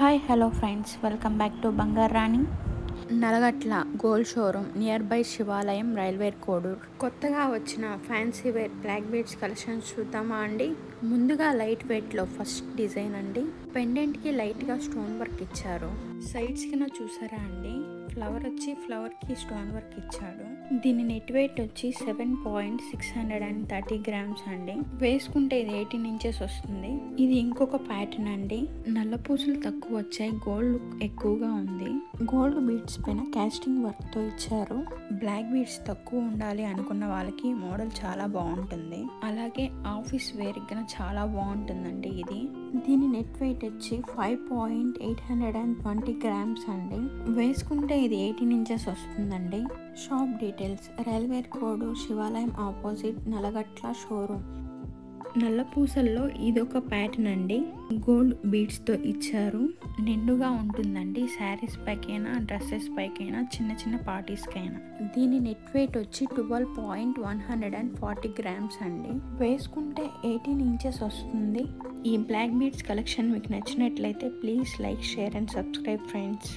Hi hello friends, welcome back to Bangaru Rani. Nalagatla gold showroom near by Shivalayam, railway Kodur. కొత్తగా వచ్చిన fancy wear black beads collections చూద్దామా అండి. ముందుగా light వెయిట్లో ఫస్ట్ డిజైన్ అండి. పెండెంట్కి లైట్గా స్టోన్ వర్క్ ఇచ్చారు. సైడ్స్ కింద చూసారా అండి, ఫ్లవర్ వచ్చి ఫ్లవర్కి స్టోన్ వర్క్ ఇచ్చాడు. దీని నెట్ వెయిట్ వచ్చి 7.630 గ్రామ్స్ అండి. వేసుకుంటే ఇది 18 ఇంచెస్ వస్తుంది. ఇది ఇంకొక ప్యాటర్న్ అండి. నల్ల పూసలు తక్కువ వచ్చాయి, గోల్డ్ ఎక్కువగా ఉంది. గోల్డ్ బీడ్స్ పైన కాస్టింగ్ వర్క్ తో ఇచ్చారు. బ్లాక్ బీడ్స్ తక్కువ ఉండాలి అనుకున్న వాళ్ళకి మోడల్ చాలా బాగుంటుంది. అలాగే ఆఫీస్ వేర్ గా చాలా బాగుంటుందండి ఇది. దీని నెట్ వెయిట్ వచ్చి 5.820 గ్రామ్స్ అండి. వేసుకుంటే ఇది 18 ఇంచెస్ వస్తుందండి. షాప్ డీటెయిల్స్: రైల్వే కోడూర్, శివాలయం ఆపోజిట్, నలగట్ల షోరూమ్. నల్ల పూసల్లో ఇదొక ప్యాటర్న్ అండి. గోల్డ్ బీడ్స్ తో ఇచ్చారు. నిండుగా ఉంటుందండి. శారీస్ పైకైనా, డ్రెస్సెస్ పైకైనా, చిన్న చిన్న పార్టీస్ కైనా. దీని నెట్ వెయిట్ వచ్చి 12.140 గ్రామ్స్ అండి. వేసుకుంటే 18 ఇంచెస్ వస్తుంది. ఈ బ్లాక్ బీడ్స్ కలెక్షన్ మీకు నచ్చినట్లయితే please like, share and subscribe friends.